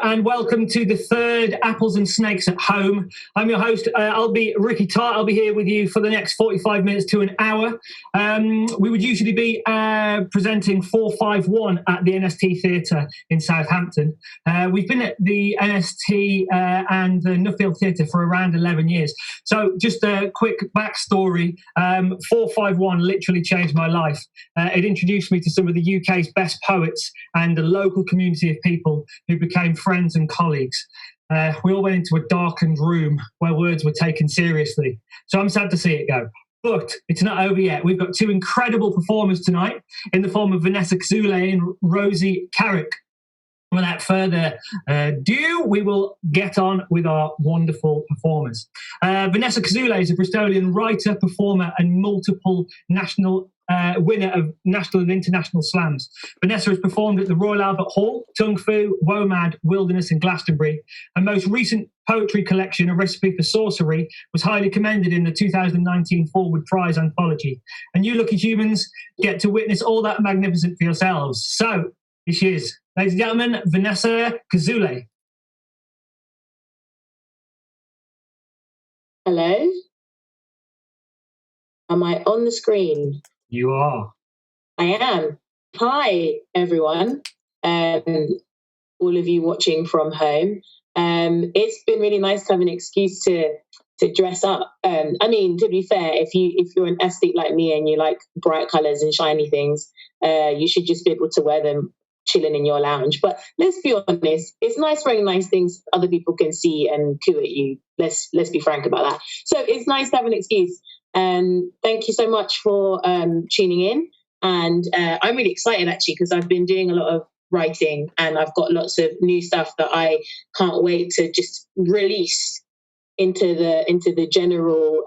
and welcome to the third Apples and Snakes at Home. I'm your host. I'll be Ricky Tart. I'll be here with you for the next 45 minutes to an hour. We would usually be presenting 451 at the NST Theatre in Southampton. We've been at the NST and the Nuffield Theatre for around 11 years. So just a quick backstory. 451 literally changed my life. It introduced me to some of the UK's best poets and a local community of people who became friends and colleagues. We all went into a darkened room where words were taken seriously. So I'm sad to see it go. But it's not over yet. We've got two incredible performers tonight in the form of Vanessa Kisuule and Rosy Carrick. Without further ado, we will get on with our wonderful performers. Vanessa Kisuule is a Bristolian writer, performer, and multiple national winner of national and international slams. Vanessa has performed at the Royal Albert Hall, Tung Fu, WOMAD, Wilderness and Glastonbury. Her most recent poetry collection, A Recipe for Sorcery, was highly commended in the 2019 Forward Prize anthology. And you lucky humans get to witness all that magnificent for yourselves. So, here she is. Ladies and gentlemen, Vanessa Kisuule. Hello? Am I on the screen? You are. I am. Hi, everyone. All of you watching from home. It's been really nice to have an excuse to dress up. I mean, to be fair, if you're an aesthete like me and you like bright colours and shiny things, you should just be able to wear them chilling in your lounge. But let's be honest, it's nice wearing nice things other people can see and coo at you. Let's be frank about that. So it's nice to have an excuse. Thank you so much for tuning in. And I'm really excited actually because I've been doing a lot of writing and I've got lots of new stuff that I can't wait to just release into the general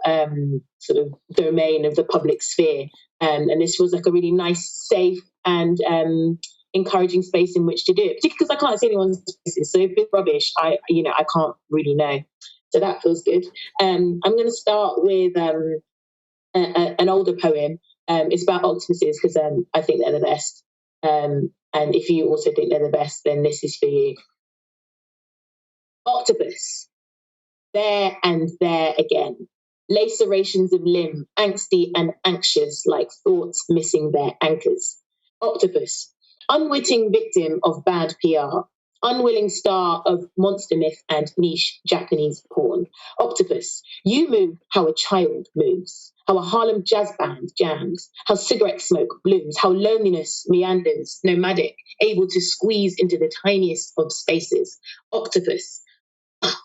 sort of domain of the public sphere. And this was like a really nice, safe and encouraging space in which to do it, particularly because I can't see anyone's faces. So if it's rubbish, I can't really know. So that feels good. I'm going to start with an older poem. It's about octopuses because I think they're the best. And if you also think they're the best, then this is for you. Octopus. There and there again. Lacerations of limb, angsty and anxious like thoughts missing their anchors. Octopus. Unwitting victim of bad PR, unwilling star of monster myth and niche Japanese porn. Octopus, you move how a child moves, how a Harlem jazz band jams, how cigarette smoke blooms, how loneliness meanders, nomadic, able to squeeze into the tiniest of spaces. Octopus, fuck,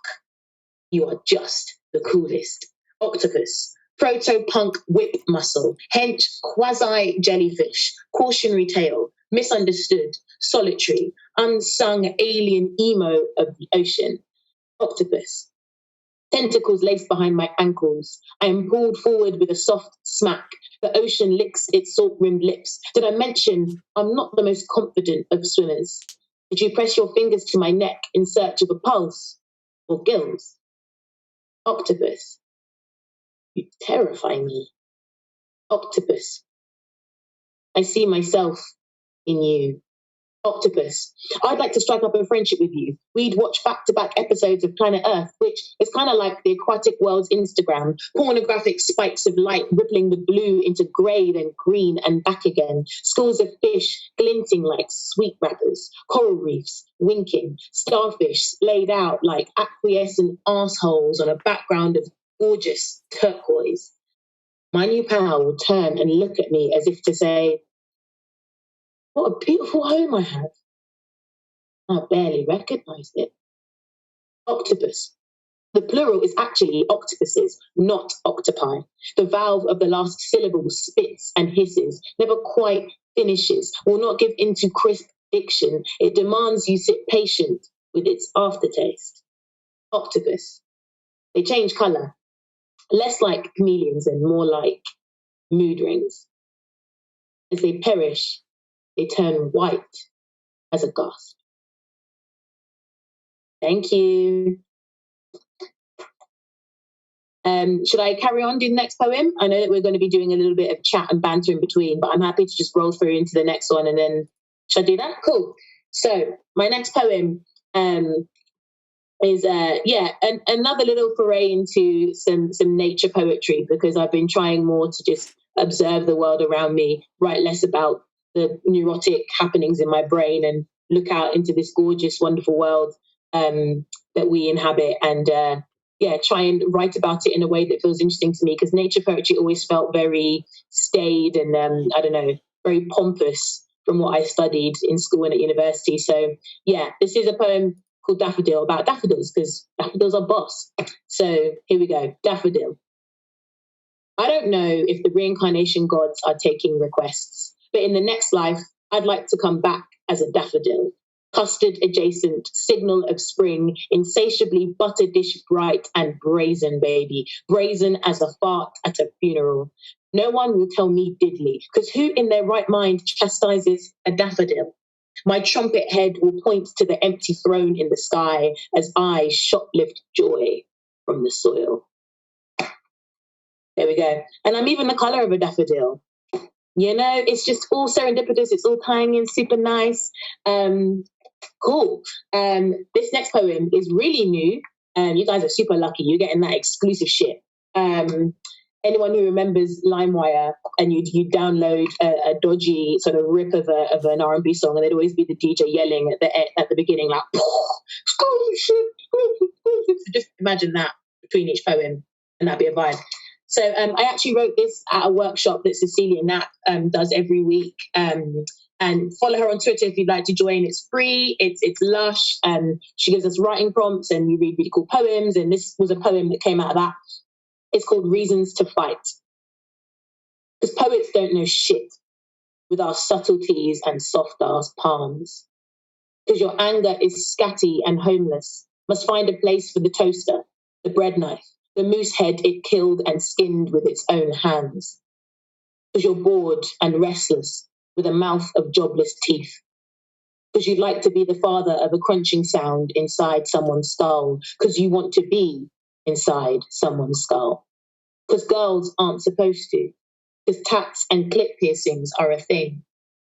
you are just the coolest. Octopus, proto-punk whip muscle, hench quasi-jellyfish, cautionary tale, misunderstood, solitary, unsung alien emo of the ocean. Octopus. Tentacles laced behind my ankles. I am pulled forward with a soft smack. The ocean licks its salt-rimmed lips. Did I mention I'm not the most confident of swimmers? Did you press your fingers to my neck in search of a pulse or gills? Octopus. You terrify me. Octopus. I see myself in you. Octopus. I'd like to strike up a friendship with you. We'd watch back-to-back episodes of Planet Earth, which is kind of like the aquatic world's Instagram. Pornographic spikes of light rippling the blue into grey, then green and back again. Schools of fish glinting like sweet wrappers. Coral reefs winking. Starfish splayed out like acquiescent arseholes on a background of gorgeous turquoise. My new pal will turn and look at me as if to say, what a beautiful home I have. I barely recognise it. Octopus. The plural is actually octopuses, not octopi. The valve of the last syllable spits and hisses, never quite finishes, will not give into crisp diction. It demands you sit patient with its aftertaste. Octopus. They change colour, less like chameleons and more like mood rings. As they perish, they turn white as a gasp. Thank you. Should I carry on to the next poem? I know that we're going to be doing a little bit of chat and banter in between, but I'm happy to just roll through into the next one and then, should I do that? Cool. So my next poem is another little foray into some nature poetry, because I've been trying more to just observe the world around me, write less about the neurotic happenings in my brain, and look out into this gorgeous, wonderful world that we inhabit, and try and write about it in a way that feels interesting to me, because nature poetry always felt very staid and very pompous from what I studied in school and at university. So this is a poem called Daffodil, about daffodils, because daffodils are boss. So here we go. Daffodil. I don't know if the reincarnation gods are taking requests, but in the next life, I'd like to come back as a daffodil. Custard adjacent, signal of spring, insatiably butter dish bright and brazen, baby. Brazen as a fart at a funeral. No one will tell me diddly, because who in their right mind chastises a daffodil? My trumpet head will point to the empty throne in the sky as I shoplift joy from the soil. There we go. And I'm even the color of a daffodil. It's just all serendipitous. It's all tying in super nice. Cool. This next poem is really new. You guys are super lucky. You're getting that exclusive shit. Anyone who remembers LimeWire, and you'd download a dodgy sort of rip of an R&B song, and there'd always be the DJ yelling at the beginning, like, so just imagine that between each poem, and that'd be a vibe. So I actually wrote this at a workshop that Cecilia Knapp does every week. And follow her on Twitter if you'd like to join. It's free. It's lush. She gives us writing prompts, and we read really cool poems. And this was a poem that came out of that. It's called Reasons to Fight. Because poets don't know shit with our subtleties and soft-ass palms. Because your anger is scatty and homeless, must find a place for the toaster, the bread knife, the moose head it killed and skinned with its own hands. Because you're bored and restless with a mouth of jobless teeth. Because you'd like to be the father of a crunching sound inside someone's skull. Because you want to be inside someone's skull. Because girls aren't supposed to. Because tats and clip piercings are a thing.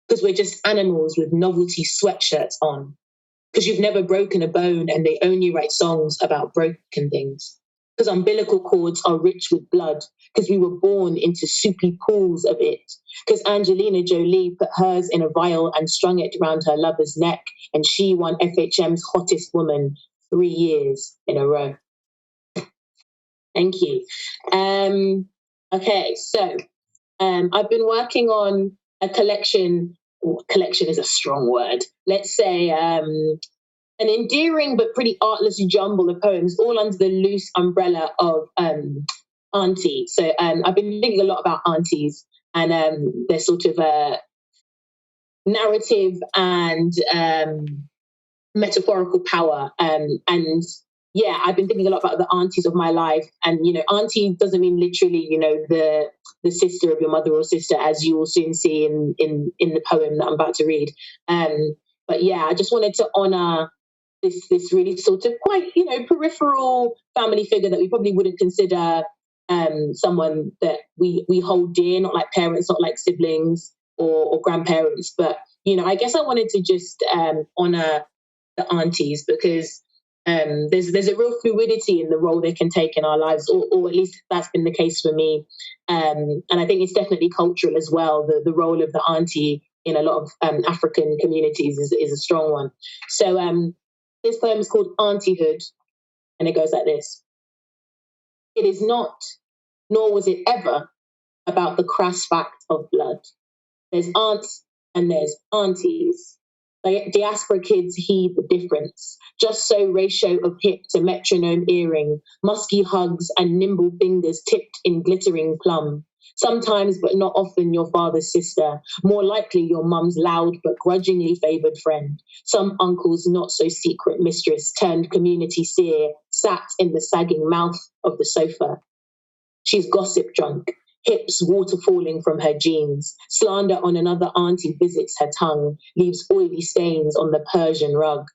Because we're just animals with novelty sweatshirts on. Because you've never broken a bone and they only write songs about broken things. Because umbilical cords are rich with blood. Because we were born into soupy pools of it. Because Angelina Jolie put hers in a vial and strung it around her lover's neck, and she won FHM's hottest woman 3 years in a row. Thank you. Okay, so I've been working on a collection. Collection is a strong word. Let's say an endearing but pretty artless jumble of poems, all under the loose umbrella of auntie. So I've been thinking a lot about aunties and their sort of narrative and metaphorical power. And yeah, I've been thinking a lot about the aunties of my life. And, auntie doesn't mean literally, the sister of your mother or sister, as you will soon see in the poem that I'm about to read. But yeah, I just wanted to honor this really sort of quite, peripheral family figure that we probably wouldn't consider someone that we hold dear, not like parents, not like siblings or grandparents. But, I guess I wanted to just honor the aunties, because there's a real fluidity in the role they can take in our lives, or at least that's been the case for me. And I think it's definitely cultural as well. The role of the auntie in a lot of African communities is a strong one. So this poem is called Auntyhood, and it goes like this. It is not, nor was it ever, about the crass fact of blood. There's aunts and there's aunties. Diaspora kids heed the difference. Just so ratio of hip to metronome earring, musky hugs and nimble fingers tipped in glittering plum. Sometimes, but not often, your father's sister. More likely, your mum's loud but grudgingly favoured friend. Some uncle's not-so-secret mistress turned community seer, sat in the sagging mouth of the sofa. She's gossip drunk, hips water falling from her jeans. Slander on another auntie visits her tongue, leaves oily stains on the Persian rug.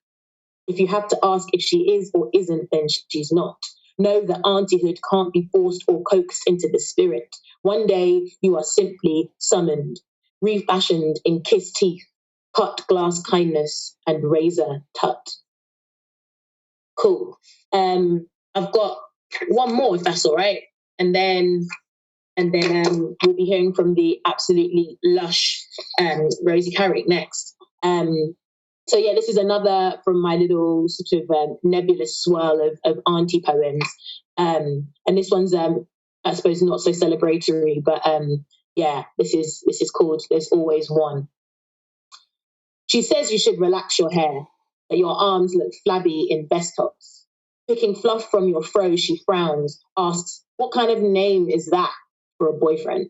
If you have to ask if she is or isn't, then she's not. Know that auntyhood can't be forced or coaxed into the spirit. One day you are simply summoned, refashioned in kiss teeth, cut glass kindness, and razor tut. Cool. I've got one more, if that's all right, and then we'll be hearing from the absolutely lush Rosy Carrick next. So yeah, this is another from my little sort of nebulous swirl of auntie poems, and this one's I suppose not so celebratory, but yeah, this is called "There's Always One." She says you should relax your hair, that your arms look flabby in vest tops. Picking fluff from your fro, she frowns, asks, "What kind of name is that for a boyfriend?"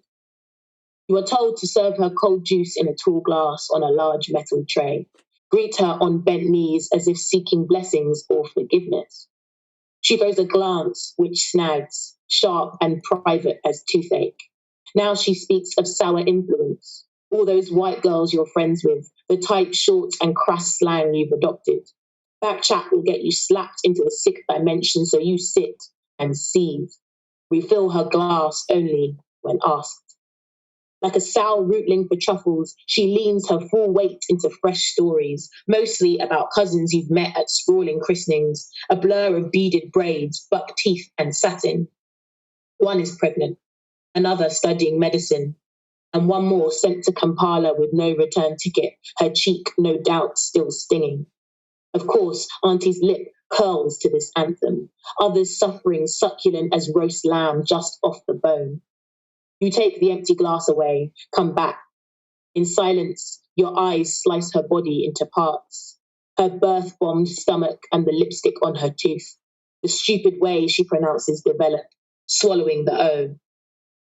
You are told to serve her cold juice in a tall glass on a large metal tray. Greet her on bent knees as if seeking blessings or forgiveness. She throws a glance which snags, sharp and private as toothache. Now she speaks of sour influence, all those white girls you're friends with, the tight, short and crass slang you've adopted. Back chat will get you slapped into the sixth dimension, so you sit and seethe. Refill her glass only when asked. Like a sow rootling for truffles, she leans her full weight into fresh stories, mostly about cousins you've met at sprawling christenings, a blur of beaded braids, buck teeth and satin. One is pregnant, another studying medicine, and one more sent to Kampala with no return ticket, her cheek no doubt still stinging. Of course, Auntie's lip curls to this anthem, others suffering succulent as roast lamb just off the bone. You take the empty glass away, come back. In silence, your eyes slice her body into parts. Her birth-bombed stomach and the lipstick on her tooth. The stupid way she pronounces develop, swallowing the O.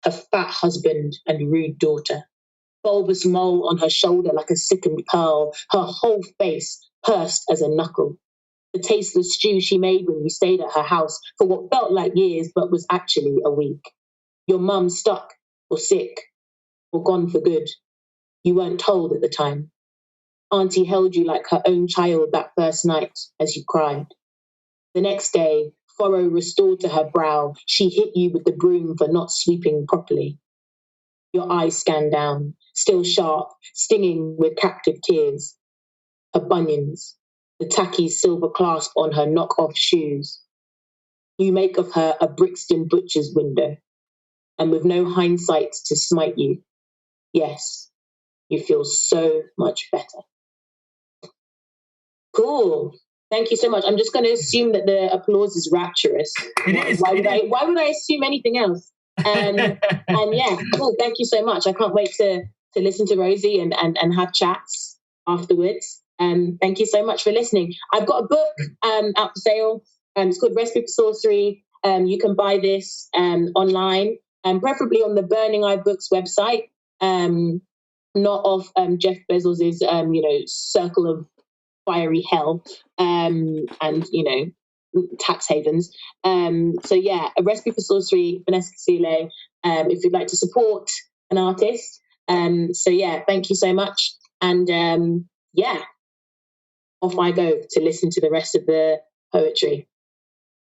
Her fat husband and rude daughter. Bulbous mole on her shoulder like a sickened pearl, her whole face pursed as a knuckle. The tasteless stew she made when you stayed at her house for what felt like years but was actually a week. Your mum stuck, or sick, or gone for good. You weren't told at the time. Auntie held you like her own child that first night as you cried. The next day, furrow restored to her brow, she hit you with the broom for not sweeping properly. Your eyes scanned down, still sharp, stinging with captive tears. Her bunions, the tacky silver clasp on her knock-off shoes. You make of her a Brixton butcher's window, and with no hindsight to smite you, yes, you feel so much better. Cool. Thank you so much. I'm just going to assume that the applause is rapturous. It is. Why would I assume anything else? And yeah, cool. Thank you so much. I can't wait to listen to Rosie and have chats afterwards. Thank you so much for listening. I've got a book out for sale. It's called Recipe for Sorcery. You can buy this online, preferably on the Burning Eye Books website, not off Jeff Bezos's circle of fiery hell and tax havens. So yeah, A Recipe for Sorcery, Vanessa Kisuule, if you'd like to support an artist. So yeah, thank you so much. And yeah, off I go to listen to the rest of the poetry.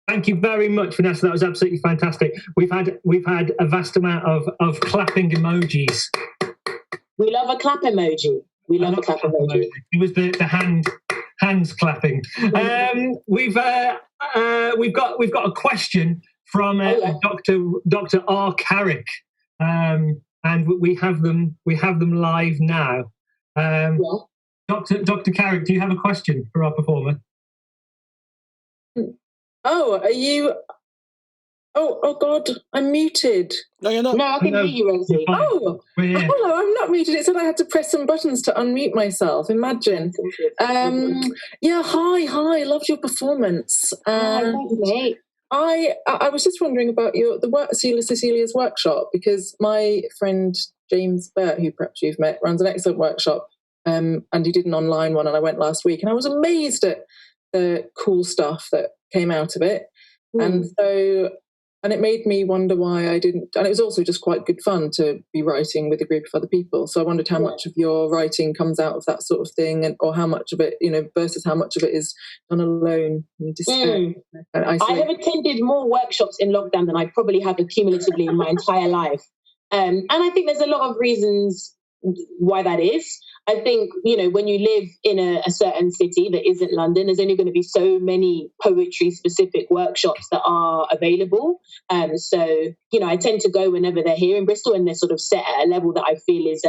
Thank you very much, Vanessa. That was absolutely fantastic. We've had a vast amount of clapping emojis. We love a clap emoji. We love a clap emoji. It was the hands clapping. We've got a question from Dr. R. Carrick, and we have them live now. Dr. Carrick, do you have a question for our performer? Oh, are you? Oh God, I'm muted. No, you're not. No, I can hear you, Rosie. Oh, hello, I'm not muted. It said I had to press some buttons to unmute myself. Imagine. Yeah, hi. Loved your performance. Thanks, mate. I was just wondering about the work, Cecilia's workshop, because my friend James Burt, who perhaps you've met, runs an excellent workshop, and he did an online one, and I went last week, and I was amazed at the cool stuff that came out of it. And it made me wonder why I didn't, and it was also just quite good fun to be writing with a group of other people. So I wondered how much of your writing comes out of that sort of thing, or how much of it, versus how much of it is done alone. I have attended more workshops in lockdown than I probably have accumulatively in my entire life. And I think there's a lot of reasons why that is. I think, when you live in a certain city that isn't London, there's only going to be so many poetry specific workshops that are available. So, I tend to go whenever they're here in Bristol, and they're sort of set at a level that I feel is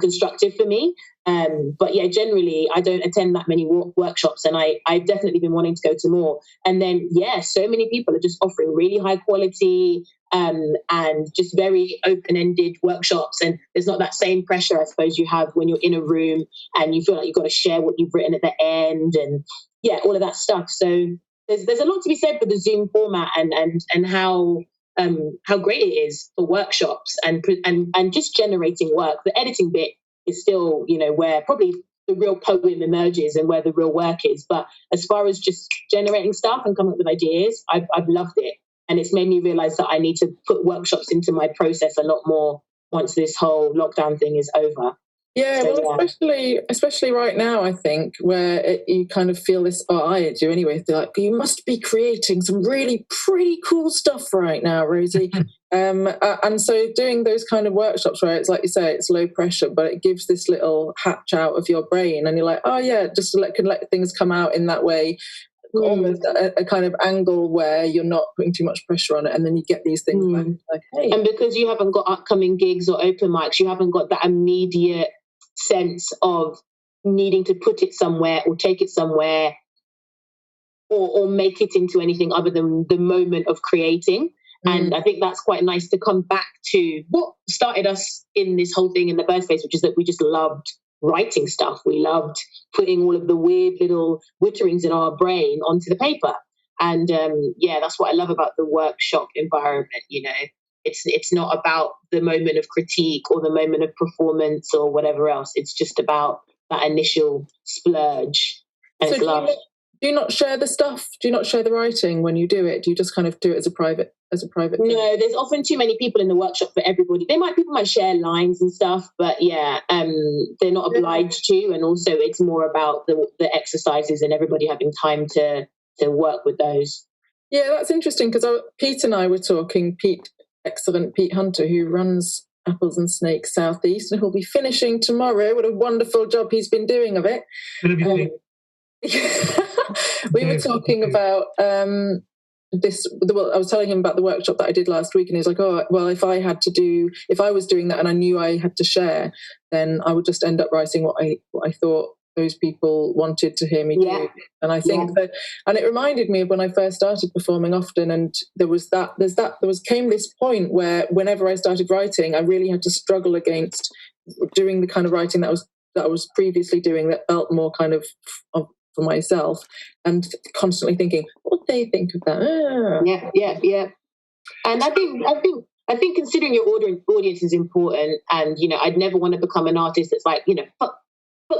constructive for me. But yeah, generally I don't attend that many workshops, and I've definitely been wanting to go to more. And then, so many people are just offering really high quality and just very open-ended workshops. And there's not that same pressure, I suppose, you have when you're in a room and you feel like you've got to share what you've written at the end, and all of that stuff. So there's a lot to be said for the Zoom format and how great it is for workshops and just generating work. The editing bit is still, where probably the real poem emerges and where the real work is. But as far as just generating stuff and coming up with ideas, I've loved it. And it's made me realize that I need to put workshops into my process a lot more once this whole lockdown thing is over. Yeah, well, especially right now, I think, where you kind of feel this, I do anyway, they're like, you must be creating some really pretty cool stuff right now, Rosie. And so doing those kind of workshops where it's like you say, it's low pressure, but it gives this little hatch out of your brain, and you're like, oh yeah, just can let things come out in that way. Almost a kind of angle where you're not putting too much pressure on it, and then you get these things back, like, hey. And because you haven't got upcoming gigs or open mics, you haven't got that immediate sense of needing to put it somewhere or take it somewhere or make it into anything other than the moment of creating. And I think that's quite nice to come back to what started us in this whole thing in the first place, which is that we just loved writing stuff. We loved putting all of the weird little witterings in our brain onto the paper. And that's what I love about the workshop environment. It's not about the moment of critique or the moment of performance or whatever else. It's just about that initial splurge. And so do you not share the stuff? Do you not share the writing when you do it? Do you just kind of do it as a private thing? No, there's often too many people in the workshop for everybody. People might share lines and stuff, but they're not obliged to. And also it's more about the exercises and everybody having time to work with those. Yeah, that's interesting, because Pete and I were talking, excellent Pete Hunter, who runs Apples and Snakes Southeast, and he'll be finishing tomorrow. What a wonderful job he's been doing of it. We were talking about this. I was telling him about the workshop that I did last week, and he's like, "Oh, well, if I was doing that and I knew I had to share, then I would just end up writing what I thought those people wanted to hear me do." And I think that, and it reminded me of when I first started performing often, and there came this point where whenever I started writing, I really had to struggle against doing the kind of writing that I was previously doing, that felt more kind of for myself, and constantly thinking, what they think of that. Yeah. And I think considering your audience is important, and I'd never want to become an artist that's like, fuck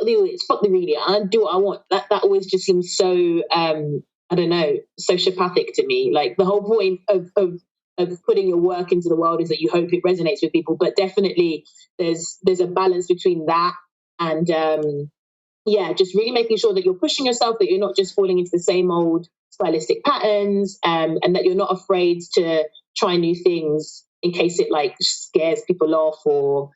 the audience, fuck the reader, I do what I want. That always just seems so I don't know, sociopathic to me. Like, the whole point of putting your work into the world is that you hope it resonates with people. But definitely there's a balance between that and just really making sure that you're pushing yourself, that you're not just falling into the same old stylistic patterns, and that you're not afraid to try new things in case it like scares people off or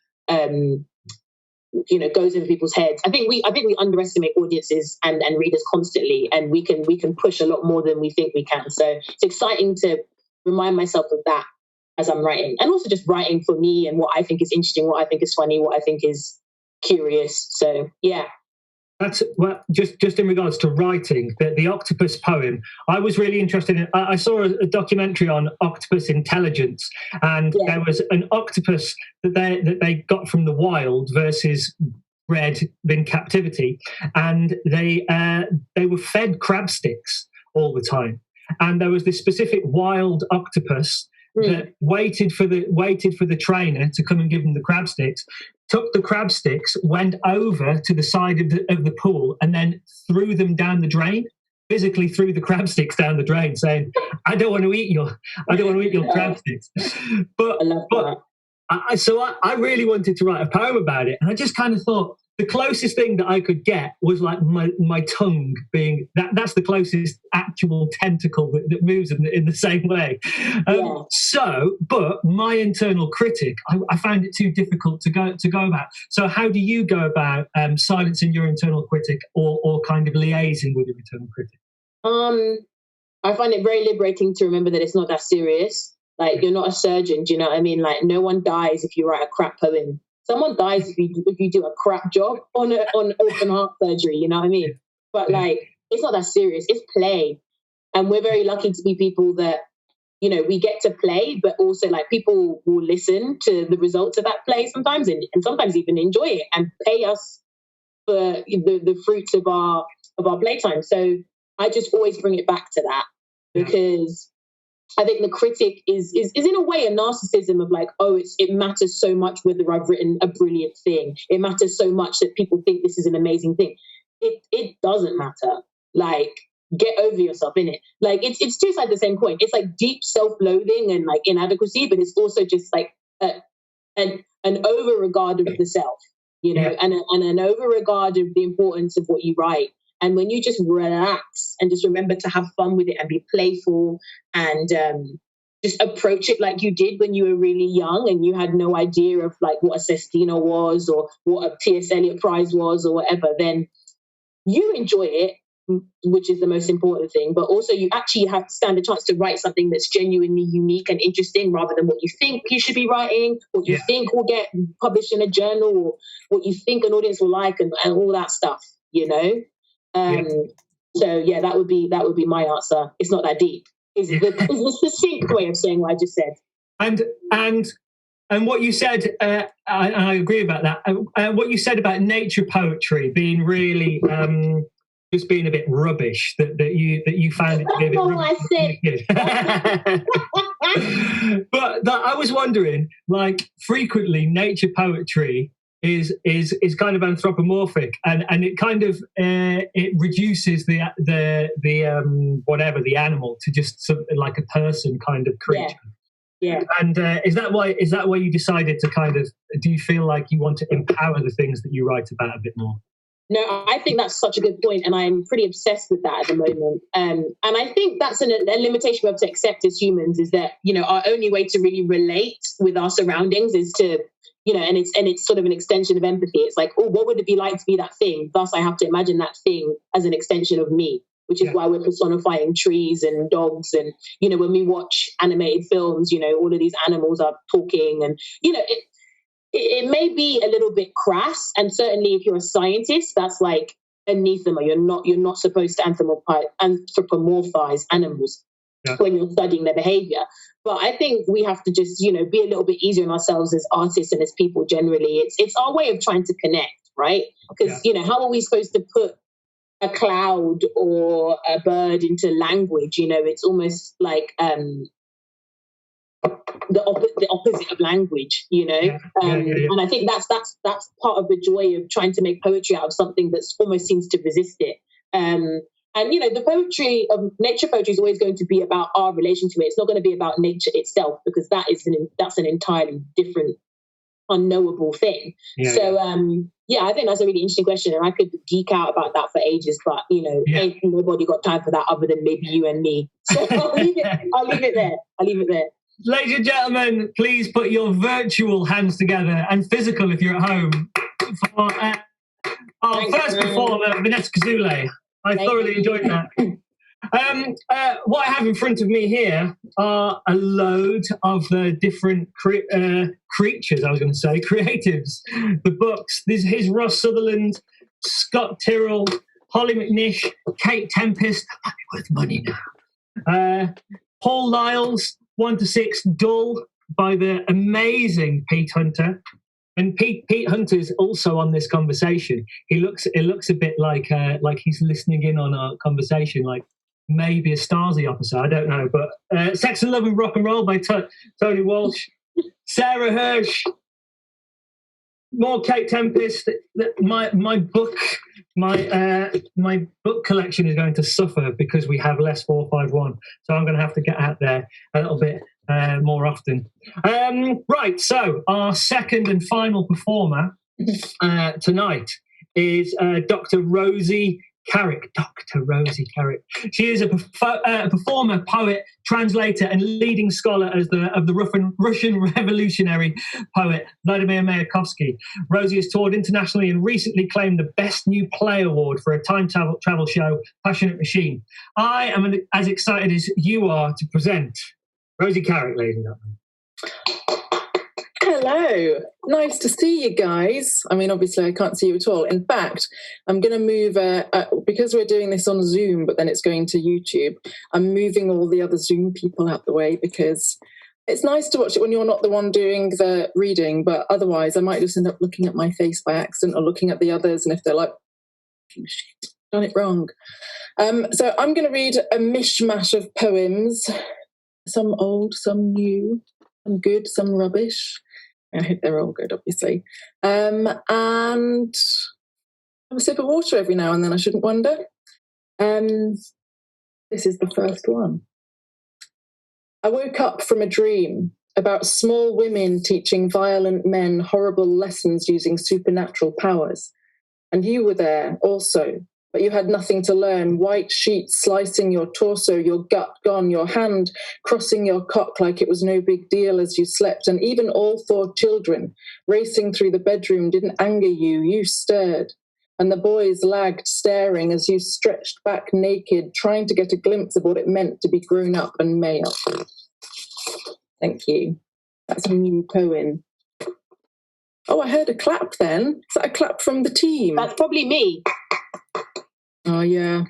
goes over people's heads. I think we underestimate audiences and readers constantly, and we can push a lot more than we think we can. So it's exciting to remind myself of that as I'm writing, and also just writing for me and what I think is interesting, what I think is funny, what I think is curious. So yeah. That's just in regards to writing, the octopus poem. I was really interested in. I saw a documentary on octopus intelligence, and there was an octopus that they got from the wild versus bred in captivity, and they were fed crab sticks all the time. And there was this specific wild octopus that waited for the trainer to come and give them the crab sticks, took the crab sticks, went over to the side of the pool, and then threw them down the drain. Physically threw the crab sticks down the drain, saying, "I don't want to eat your crab sticks." But I really wanted to write a poem about it, and I just kind of thought, the closest thing that I could get was like my tongue being that's the closest actual tentacle that moves in the same way. But my internal critic, I found it too difficult to go about. So how do you go about silencing your internal critic or kind of liaising with your internal critic? I find it very liberating to remember that it's not that serious. Like, you're not a surgeon, do you know what I mean? Like, no one dies if you write a crap poem. Someone dies if you do a crap job on open heart surgery, you know what I mean? But like, it's not that serious. It's play. And we're very lucky to be people that, you know, we get to play, but also like people will listen to the results of that play sometimes and sometimes even enjoy it and pay us for the fruits of our playtime. So I just always bring it back to that because I think the critic is in a way a narcissism of like, oh, it matters so much whether I've written a brilliant thing. It matters so much that people think this is an amazing thing. It doesn't matter. Like, get over yourself, innit? Like, it's two sides of the same coin. It's like deep self-loathing and like inadequacy, but it's also just like an over-regard of the self, you know, and an over-regard of the importance of what you write. And when you just relax and just remember to have fun with it and be playful and just approach it like you did when you were really young and you had no idea of like what a sestina was or what a T.S. Eliot Prize was or whatever, then you enjoy it, which is the most important thing. But also you actually have stand a chance to write something that's genuinely unique and interesting rather than what you think you should be writing, what you think will get published in a journal or what you think an audience will like and all that stuff, you know? So that would be my answer. It's not that deep. Is the succinct way of saying what I just said. And what you said, I agree about that. What you said about nature poetry being really just being a bit rubbish. That you found it to be a bit rubbish. But I was wondering, like, frequently nature poetry is kind of anthropomorphic and it kind of it reduces the animal to just like a person kind of creature. And is that why you decided to kind of, do you feel like you want to empower the things that you write about a bit more? No, I think that's such a good point, and I'm pretty obsessed with that at the moment. And I think that's a limitation we have to accept as humans, is that, you know, our only way to really relate with our surroundings is to, you know, and it's sort of an extension of empathy. It's like, oh, what would it be like to be that thing? Thus, I have to imagine that thing as an extension of me, which is why we're personifying trees and dogs. And, you know, when we watch animated films, you know, all of these animals are talking and, you know, it may be a little bit crass. And certainly if you're a scientist, that's like anathema. You're not supposed to anthropomorphize animals when you're studying their behavior. But I think we have to just, you know, be a little bit easier on ourselves as artists and as people generally. It's our way of trying to connect, right? Because, you know, how are we supposed to put a cloud or a bird into language? You know, it's almost like the opposite of language, you know. And I think that's part of the joy of trying to make poetry out of something that almost seems to resist it. And, you know, the poetry of nature poetry is always going to be about our relation to it. It's not going to be about nature itself, because that's an entirely different, unknowable thing. So I think that's a really interesting question, and I could geek out about that for ages, but, you know, ain't nobody got time for that other than maybe you and me. So I'll leave it there. Ladies and gentlemen, please put your virtual hands together, and physical if you're at home, for our first performer, Vanessa Kisuule. I thoroughly enjoyed that. What I have in front of me here are a load of the different creatures, I was going to say, creatives. The books. Here's Ross Sutherland, Scott Tyrrell, Holly McNish, Kate Tempest. That might be worth money now. Paul Lyles, 1 to 6, Dull, by the amazing Pete Hunter. And Pete Hunter's also on this conversation. It looks a bit like he's listening in on our conversation, like maybe a Stasi officer. I don't know. But Sex and Love and Rock and Roll by Tony Walsh, Sarah Hirsch, more Kate Tempest. My book collection is going to suffer because we have less 451. So I'm going to have to get out there a little bit more often. Right, so our second and final performer tonight is Dr. Rosy Carrick. Dr. Rosie Carrick. She is a performer, poet, translator, and leading scholar of the Russian revolutionary poet Vladimir Mayakovsky. Rosie has toured internationally and recently claimed the Best New Play Award for a time travel show, Passionate Machine. I am as excited as you are to present Rosy Carrick, ladies and gentlemen. Hello, nice to see you guys. I mean, obviously I can't see you at all. In fact, I'm going to move, because we're doing this on Zoom, but then it's going to YouTube, I'm moving all the other Zoom people out the way because it's nice to watch it when you're not the one doing the reading, but otherwise I might just end up looking at my face by accident or looking at the others, and if they're like, shit, done it wrong. So I'm going to read a mishmash of poems, some old, some new, some good, some rubbish. I hope they're all good, obviously. And have a sip of water every now and then, I shouldn't wonder. This is the first one. I woke up from a dream about small women teaching violent men horrible lessons using supernatural powers. And you were there also, but you had nothing to learn. White sheets slicing your torso, your gut gone, your hand crossing your cock like it was no big deal as you slept. And even all 4 children racing through the bedroom didn't anger you. You stirred. And the boys lagged, staring as you stretched back naked, trying to get a glimpse of what it meant to be grown up and male. Thank you. That's a new poem. Oh, I heard a clap then. Is that a clap from the team? That's probably me. Oh, yeah.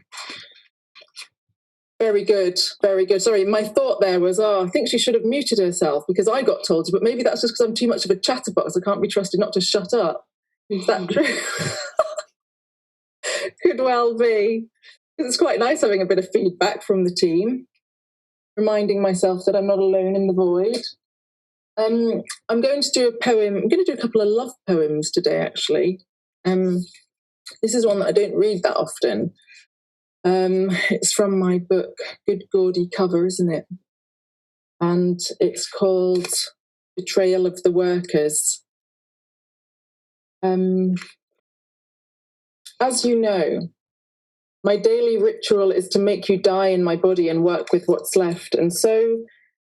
Very good, very good. Sorry, my thought there was, I think she should have muted herself because I got told to, but maybe that's just because I'm too much of a chatterbox. I can't be trusted not to shut up. Is that true? Could well be. It's quite nice having a bit of feedback from the team, reminding myself that I'm not alone in the void. I'm going to do a poem. I'm going to do a couple of love poems today, actually. This is one that I don't read that often. It's from my book, Good Gaudy Cover, isn't it? And it's called Betrayal of the Workers. As you know, my daily ritual is to make you die in my body and work with what's left. And so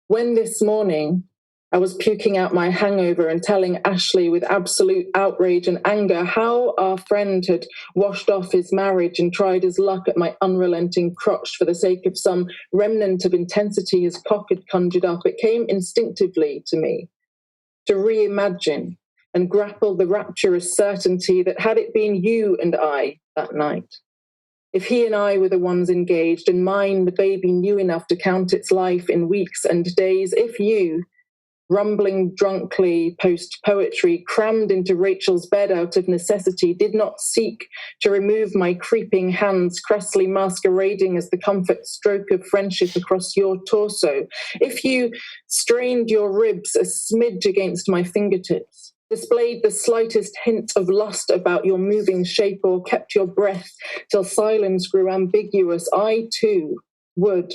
when this morning I was puking out my hangover and telling Ashley with absolute outrage and anger how our friend had washed off his marriage and tried his luck at my unrelenting crotch for the sake of some remnant of intensity his cock had conjured up, it came instinctively to me to reimagine and grapple the rapturous certainty that had it been you and I that night, if he and I were the ones engaged and mine the baby knew enough to count its life in weeks and days, if you, rumbling drunkly post-poetry, crammed into Rachel's bed out of necessity, did not seek to remove my creeping hands, crassly masquerading as the comfort stroke of friendship across your torso, if you strained your ribs a smidge against my fingertips, displayed the slightest hint of lust about your moving shape, or kept your breath till silence grew ambiguous, I too would,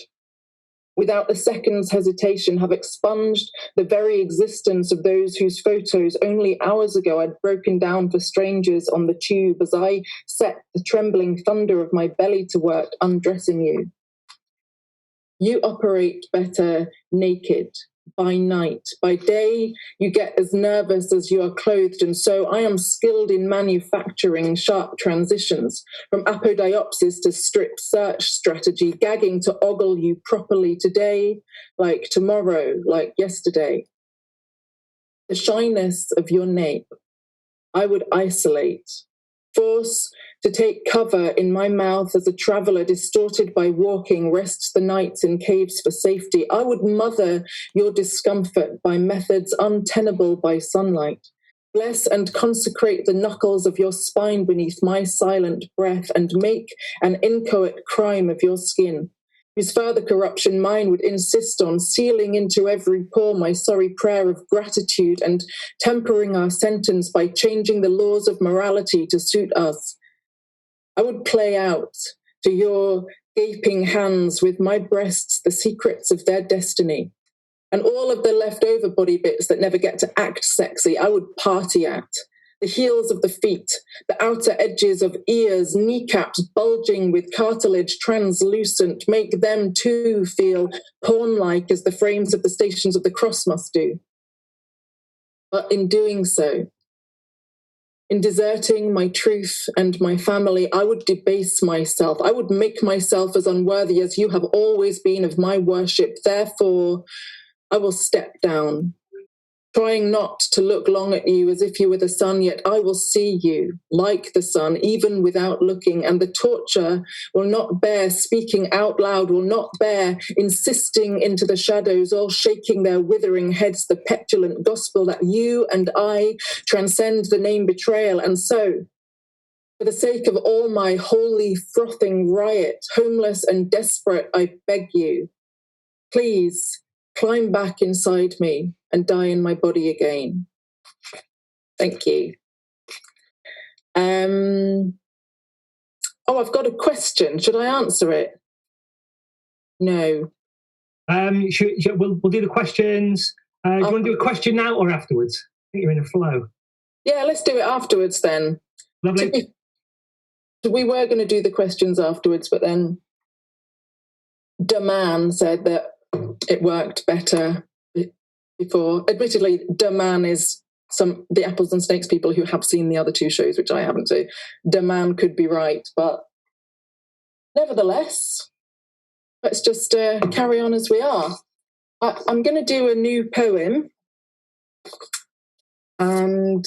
without a second's hesitation, have expunged the very existence of those whose photos only hours ago I'd broken down for strangers on the tube as I set the trembling thunder of my belly to work undressing you. You operate better naked, by night. By day, you get as nervous as you are clothed, and so I am skilled in manufacturing sharp transitions, from apodiopsis to strip search strategy, gagging to ogle you properly today, like tomorrow, like yesterday. The shyness of your nape, I would isolate, force to take cover in my mouth as a traveller distorted by walking rests the nights in caves for safety. I would mother your discomfort by methods untenable by sunlight. Bless and consecrate the knuckles of your spine beneath my silent breath and make an inchoate crime of your skin, whose further corruption mine would insist on, sealing into every pore my sorry prayer of gratitude and tempering our sentence by changing the laws of morality to suit us. I would play out to your gaping hands with my breasts the secrets of their destiny, and all of the leftover body bits that never get to act sexy I would party at, the heels of the feet, the outer edges of ears, kneecaps bulging with cartilage translucent, make them too feel pawn-like as the frames of the Stations of the Cross must do. But in doing so, in deserting my truth and my family, I would debase myself. I would make myself as unworthy as you have always been of my worship. Therefore, I will step down, trying not to look long at you as if you were the sun, yet I will see you like the sun, even without looking, and the torture will not bear speaking out loud, will not bear insisting into the shadows, all shaking their withering heads, the petulant gospel that you and I transcend the name betrayal. And so, for the sake of all my holy frothing riot, homeless and desperate, I beg you, please climb back inside me and die in my body again. Thank you. Oh, I've got a question. Should I answer it? No. We'll do the questions. Do you want to do a question now or afterwards? I think you're in a flow. Yeah, let's do it afterwards then. Lovely. We were going to do the questions afterwards, but then Daman said that it worked better before. Admittedly, Daman is the Apples and Snakes people who have seen the other two shows, which I haven't. So Daman could be right, but nevertheless, let's just carry on as we are. I'm going to do a new poem, and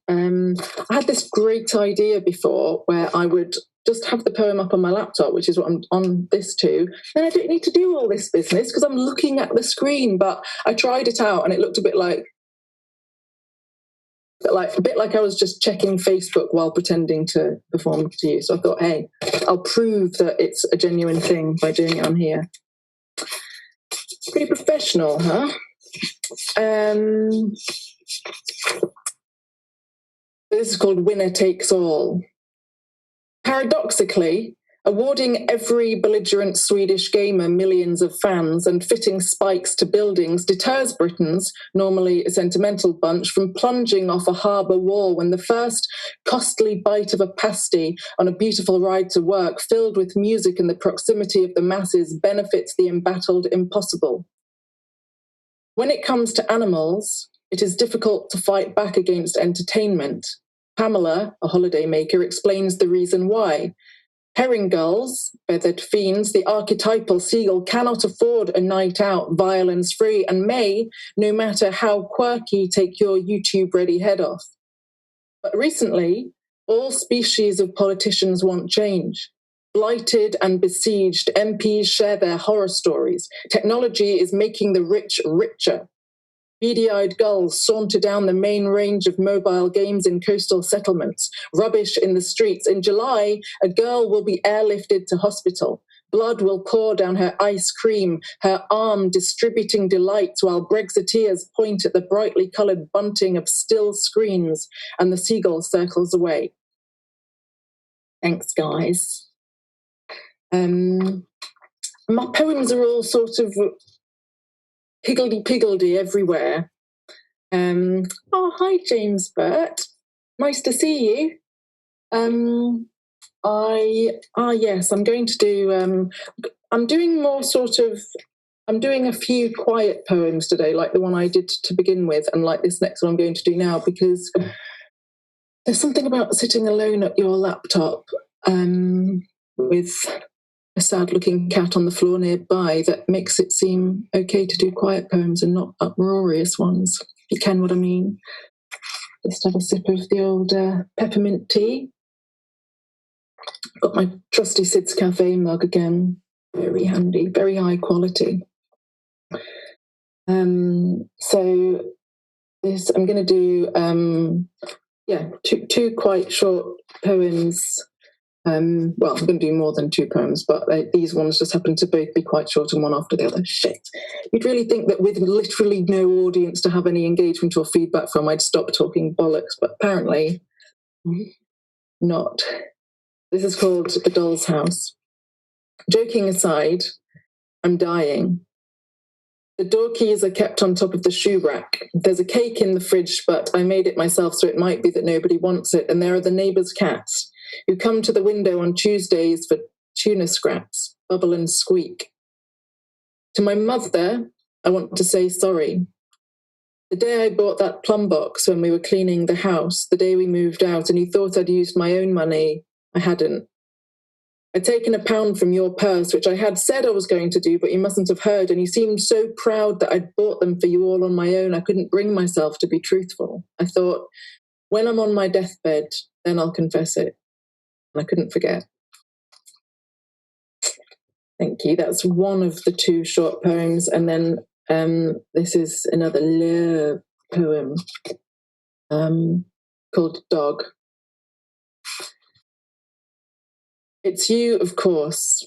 I had this great idea before where I would just have the poem up on my laptop, which is what I'm on this to. Then I don't need to do all this business because I'm looking at the screen. But I tried it out and it looked a bit like I was just checking Facebook while pretending to perform to you. So I thought, hey, I'll prove that it's a genuine thing by doing it on here. Pretty professional, huh? This is called Winner Takes All. Paradoxically, awarding every belligerent Swedish gamer millions of fans and fitting spikes to buildings deters Britons, normally a sentimental bunch, from plunging off a harbour wall when the first costly bite of a pasty on a beautiful ride to work, filled with music and the proximity of the masses, benefits the embattled impossible. When it comes to animals, it is difficult to fight back against entertainment. Pamela, a holidaymaker, explains the reason why. Herring gulls, feathered fiends, the archetypal seagull cannot afford a night out violence-free and may, no matter how quirky, take your YouTube-ready head off. But recently, all species of politicians want change. Blighted and besieged, MPs share their horror stories. Technology is making the rich richer. Beady-eyed gulls saunter down the main range of mobile games in coastal settlements. Rubbish in the streets. In July, a girl will be airlifted to hospital. Blood will pour down her ice cream, her arm distributing delights while Brexiteers point at the brightly coloured bunting of still screens and the seagull circles away. Thanks, guys. My poems are all sort of higgledy-piggledy everywhere. Oh, hi, James Burt. Nice to see you. Yes, I'm going to do, I'm doing a few quiet poems today, like the one I did to begin with, and like this next one I'm going to do now, because there's something about sitting alone at your laptop with a sad-looking cat on the floor nearby that makes it seem okay to do quiet poems and not uproarious ones, if you ken what I mean. Just have a sip of the old peppermint tea. Got my trusty Sid's Cafe mug again. Very handy, very high quality. So this, I'm going to do, two quite short poems. I'm going to do more than two poems, but these ones just happen to both be quite short and one after the other. Shit. You'd really think that with literally no audience to have any engagement or feedback from, I'd stop talking bollocks, but apparently not. This is called The Doll's House. Joking aside, I'm dying. The door keys are kept on top of the shoe rack. There's a cake in the fridge, but I made it myself, so it might be that nobody wants it. And there are the neighbours' cats who come to the window on Tuesdays for tuna scraps, bubble and squeak. To my mother, I want to say sorry. The day I bought that plum box when we were cleaning the house, the day we moved out, and you thought I'd used my own money, I hadn't. I'd taken £1 from your purse, which I had said I was going to do, but you mustn't have heard, and you seemed so proud that I'd bought them for you all on my own, I couldn't bring myself to be truthful. I thought, when I'm on my deathbed, then I'll confess it. And I couldn't forget. Thank you. That's one of the 2 short poems, and then this is another love poem called Dog. It's you, of course.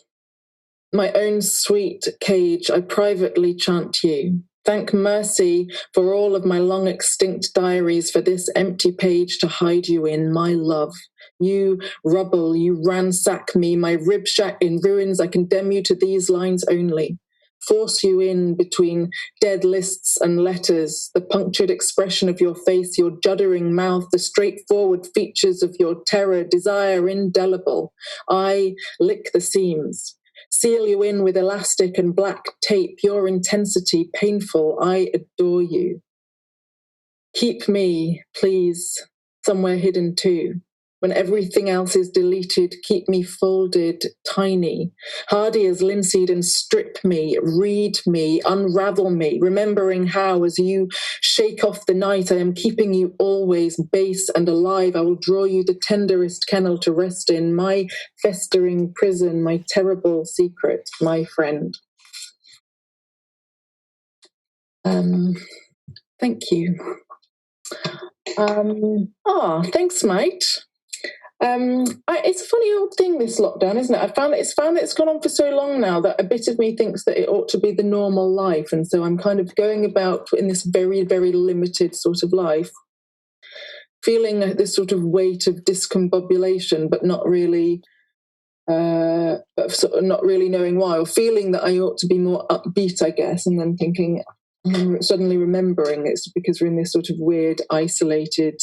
My own sweet cage, I privately chant you. Thank mercy for all of my long extinct diaries, for this empty page to hide you in, my love. You rubble, you ransack me, my rib shack in ruins, I condemn you to these lines only. Force you in between dead lists and letters, the punctured expression of your face, your juddering mouth, the straightforward features of your terror, desire indelible. I lick the seams, seal you in with elastic and black tape, your intensity painful, I adore you. Keep me, please, somewhere hidden too. When everything else is deleted, keep me folded, tiny, hardy as linseed, and strip me, read me, unravel me, remembering how, as you shake off the night, I am keeping you always base and alive. I will draw you the tenderest kennel to rest in, my festering prison, my terrible secret, my friend. Thank you. Thanks, mate. It's a funny old thing, this lockdown, isn't it? I found that it's gone on for so long now that a bit of me thinks that it ought to be the normal life, and so I'm kind of going about in this very, very limited sort of life, feeling this sort of weight of discombobulation, but not really, not really knowing why, or feeling that I ought to be more upbeat, I guess, and then thinking, suddenly remembering it's because we're in this sort of weird, isolated,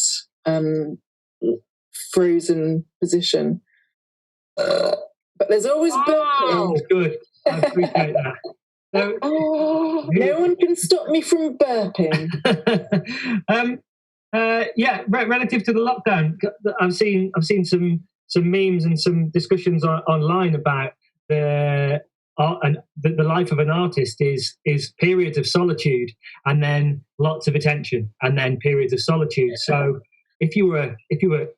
frozen position. But there's always burping. Oh, good. I appreciate that. No one can stop me from burping. Relative to the lockdown, I've seen some memes and some discussions online about the life of an artist is periods of solitude and then lots of attention and then periods of solitude. So if you were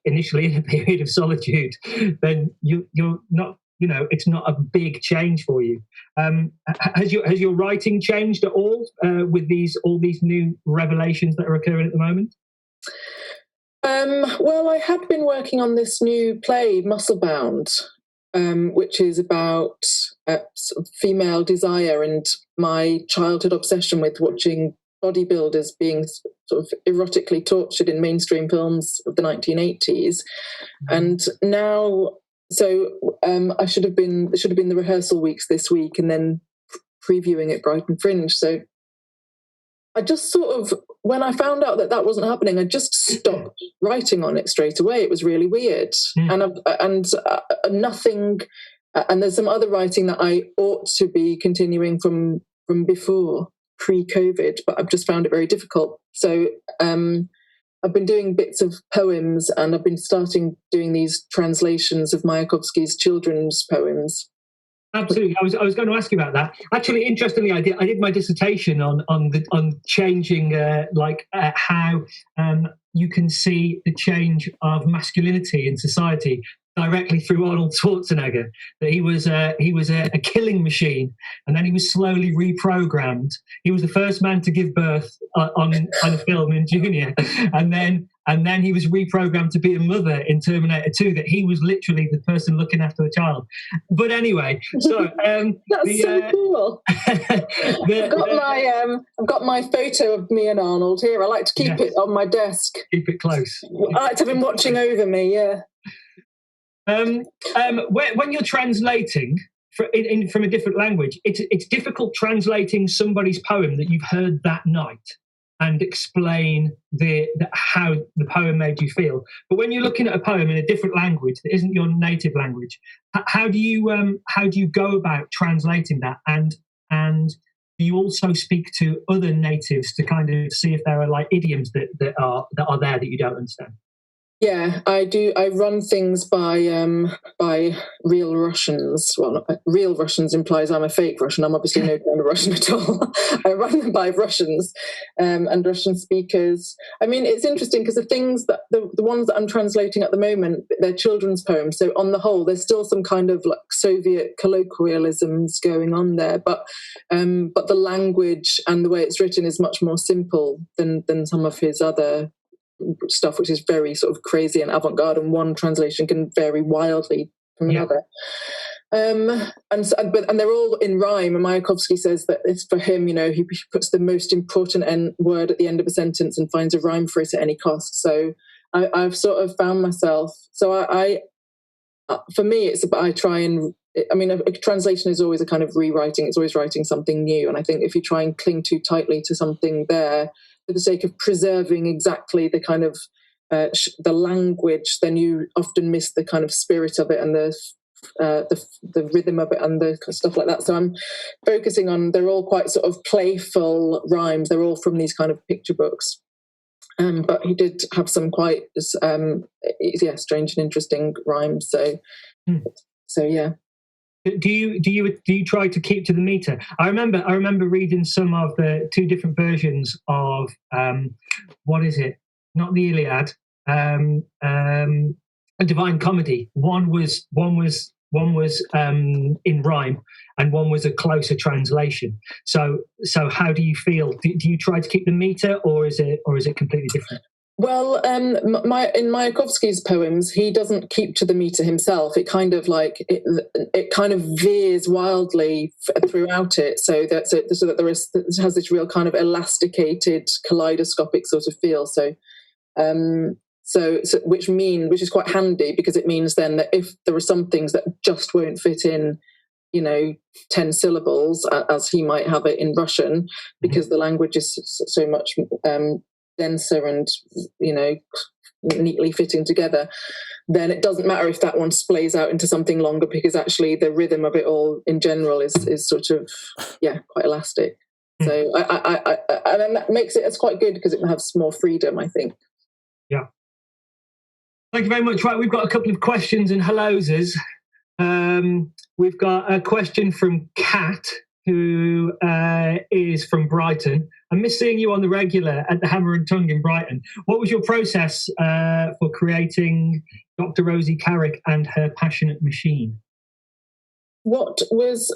initially in a period of solitude, then you're not, it's not a big change for you. Has your writing changed at all with all these new revelations that are occurring at the moment? Well, I had been working on this new play, Musclebound, which is about sort of female desire and my childhood obsession with watching bodybuilders being sort of erotically tortured in mainstream films of the 1980s. And now, so it should have been the rehearsal weeks this week and then previewing at Brighton Fringe. So I just sort of, when I found out that wasn't happening, I just stopped writing on it straight away. It was really weird. And nothing, and there's some other writing that I ought to be continuing from before, pre-COVID, but I've just found it very difficult. So I've been doing bits of poems, and I've been doing these translations of Mayakovsky's children's poems. Absolutely, I was going to ask you about that. Actually, interestingly, I did my dissertation on changing how you can see the change of masculinity in society directly through Arnold Schwarzenegger. That he was a killing machine, and then he was slowly reprogrammed. He was the first man to give birth on a film in Junior, and then he was reprogrammed to be a mother in Terminator 2. That he was literally the person looking after the child. But anyway, so that's so cool. I've got my photo of me and Arnold here. I like to keep it on my desk. Keep it close. I like to have him watching over me. Yeah. When you're translating from a different language, it's difficult translating somebody's poem that you've heard that night and explain how the poem made you feel. But when you're looking at a poem in a different language that isn't your native language, how do you go about translating that? And do you also speak to other natives to kind of see if there are like idioms that are there that you don't understand? Yeah, I do. I run things by real Russians. Well, real Russians implies I'm a fake Russian. I'm obviously no kind of Russian at all. I run them by Russians and Russian speakers. I mean, it's interesting because the things that the ones that I'm translating at the moment, they're children's poems. So on the whole, there's still some kind of like Soviet colloquialisms going on there, but the language and the way it's written is much more simple than some of his other stuff, which is very sort of crazy and avant-garde, and one translation can vary wildly from another. And they're all in rhyme. And Mayakovsky says that it's for him, he puts the most important word at the end of a sentence and finds a rhyme for it at any cost. So I've sort of found myself. So I for me, it's about, I try and. I mean, a translation is always a kind of rewriting. It's always writing something new. And I think if you try and cling too tightly to something there, for the sake of preserving exactly the kind of the language, then you often miss the kind of spirit of it and the rhythm of it and the stuff like that. So I'm focusing on, they're all quite sort of playful rhymes. They're all from these kind of picture books. But he did have some quite strange and interesting rhymes. So yeah. Do you try to keep to the meter? I remember reading some of the two different versions of what is it? Not the Iliad, a Divine Comedy. One was in rhyme, and one was a closer translation. So how do you feel? Do you try to keep the meter, or is it completely different? Well, in Mayakovsky's poems, he doesn't keep to the meter himself. It kind of like it kind of veers wildly throughout it, so that it has this real kind of elasticated, kaleidoscopic sort of feel. So which is quite handy, because it means then that if there are some things that just won't fit in, 10 syllables as he might have it in Russian, because the language is so much denser and neatly fitting together, then it doesn't matter if that one splays out into something longer, because actually the rhythm of it all in general is sort of quite elastic. So I and then that makes it's quite good, because it has more freedom, I think. Yeah. Thank you very much. Right, we've got a couple of questions and helloses. We've got a question from Kat, who is from Brighton. I miss seeing you on the regular at the Hammer and Tongue in Brighton. What was your process for creating Dr. Rosie Carrick and her passionate machine? What was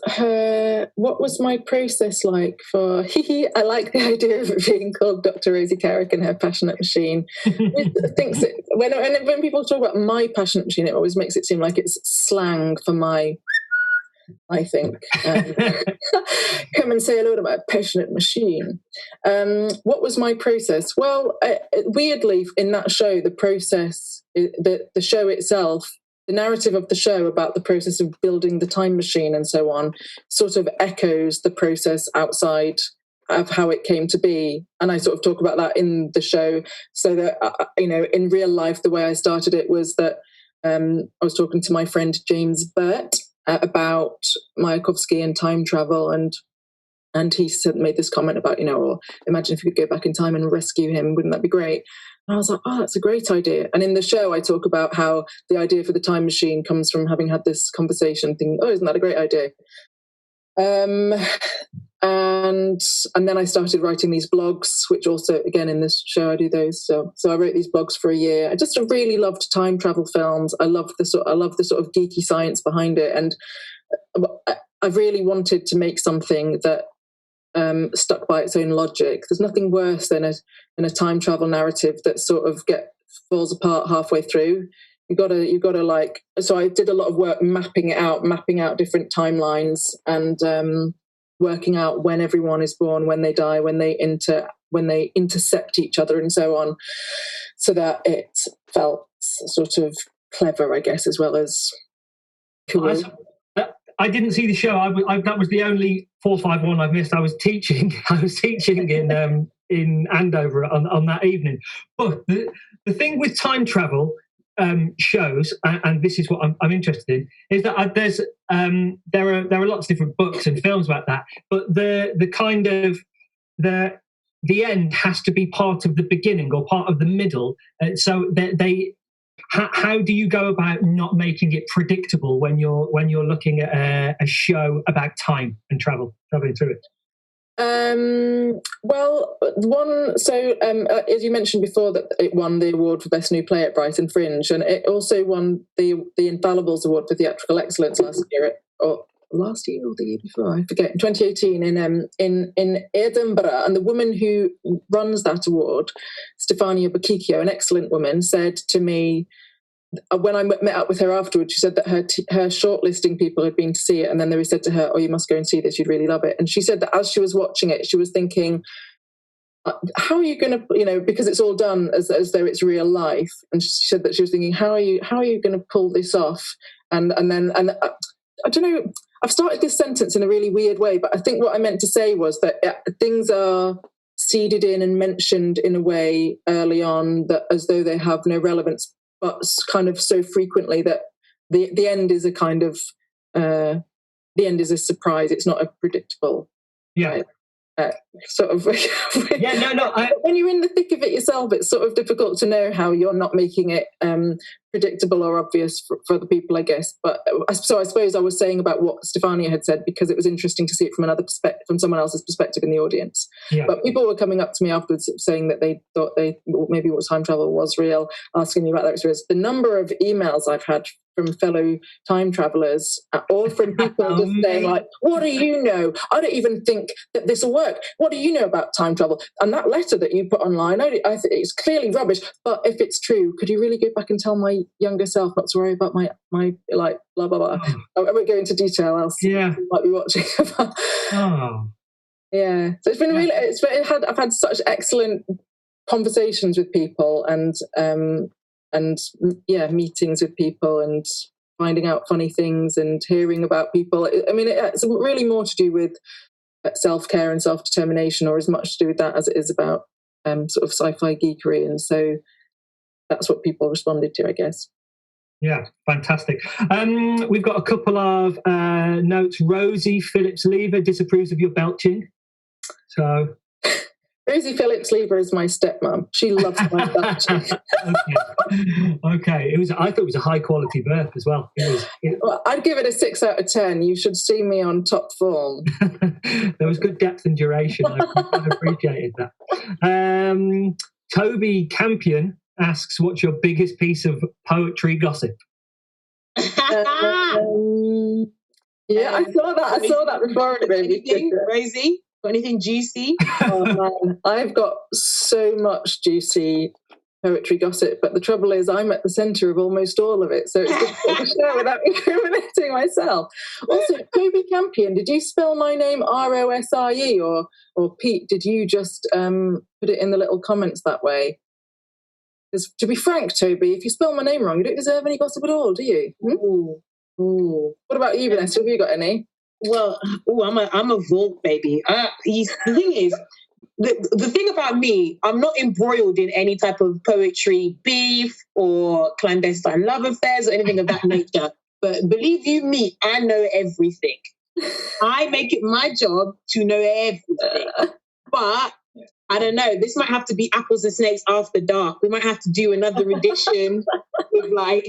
my process like for I like the idea of it being called Dr. Rosie Carrick and her passionate machine. When people talk about my passionate machine, it always makes it seem like it's slang for I think. Come and say hello to my passionate machine. What was my process? Well, weirdly, in that show, the process, the show itself, the narrative of the show about the process of building the time machine and so on, sort of echoes the process outside of how it came to be. And I sort of talk about that in the show, so that, in real life, the way I started it was that I was talking to my friend James Burt about Mayakovsky and time travel, and he made this comment about, imagine if you could go back in time and rescue him, wouldn't that be great? And I was like, oh, that's a great idea. And in the show, I talk about how the idea for the time machine comes from having had this conversation, thinking, oh, isn't that a great idea? And then I started writing these blogs, which also, again, in this show, I do those. So I wrote these blogs for a year. I just really loved time travel films. I love the sort of geeky science behind it, and I really wanted to make something that stuck by its own logic. There's nothing worse than a time travel narrative that sort of falls apart halfway through. You gotta like. So I did a lot of work mapping out different timelines, and working out when everyone is born, when they die, when they intercept each other, and so on, so that it felt sort of clever, I guess, as well as cool. I didn't see the show. That was the only 451 I've missed. I was teaching. In Andover on that evening. But the thing with time travel shows, and this is what I'm interested in, is that there are lots of different books and films about that. But the kind of the end has to be part of the beginning or part of the middle. So they how do you go about not making it predictable when you're looking at a show about time and traveling through it? As you mentioned before, that it won the award for Best New Play at Brighton Fringe, and it also won the Infallibles Award for Theatrical Excellence last year or the year before, I forget, 2018 in Edinburgh. And the woman who runs that award, Stefania Bacchicchio, an excellent woman, said to me, when I met up with her afterwards, she said that her shortlisting people had been to see it, and then they said to her, "Oh, you must go and see this, you'd really love it." And she said that as she was watching it, she was thinking, how are you going to, because it's all done as though it's real life. And she said that she was thinking, how are you going to pull this off? And I don't know, I've started this sentence in a really weird way, but I think what I meant to say was that things are seeded in and mentioned in a way early on that as though they have no relevance, but kind of so frequently that the end is a kind of the end is a surprise. It's not a predictable. Yeah. Sort of. Yeah. No. When you're in the thick of it yourself, it's sort of difficult to know how you're not making it predictable or obvious for other people, I guess. But so I suppose I was saying about what Stefania had said because it was interesting to see it from another perspective, from someone else's perspective in the audience. Yeah. But people were coming up to me afterwards saying that they thought maybe what time travel was real, asking me about their experience. The number of emails I've had from fellow time travelers or from people just saying like, what do you know? I don't even think that this will work. What do you know about time travel? And that letter that you put online, I think it's clearly rubbish, but if it's true, could you really go back and tell my younger self not to worry about my like blah blah blah? I won't go into detail, else you might be watching. Yeah, so it's been really I've had such excellent conversations with people and meetings with people and finding out funny things and hearing about people. I mean, it's really more to do with self-care and self-determination, or as much to do with that as it is about sort of sci-fi geekery. And so that's what people responded to, I guess. Yeah, fantastic. We've got a couple of notes. Rosie Phillips-Lever disapproves of your belching. So... Rosie Phillips-Lever is my stepmom. She loves my belching. Okay. I thought it was a high quality birth as well. Well, I'd give it a 6 out of 10. You should see me on top form. There was good depth and duration. I appreciated that. Toby Campion asks, "What's your biggest piece of poetry gossip?" I saw that. I saw that before. Anything, Rosie? Got anything juicy? Oh man, I've got so much juicy poetry gossip, but the trouble is I'm at the centre of almost all of it, so it's difficult to share without incriminating myself. Also, Toby Campion, did you spell my name Rosie or Pete? Did you just put it in the little comments that way? Because to be frank, Toby, if you spell my name wrong, you don't deserve any gossip at all, do you? Ooh. What about you, Vanessa? Have you got any? Well, I'm a Vault baby. The thing is, the thing about me, I'm not embroiled in any type of poetry beef or clandestine love affairs or anything of that nature. But believe you me, I know everything. I make it my job to know everything. But I don't know. This might have to be Apples and Snakes After Dark. We might have to do another edition with like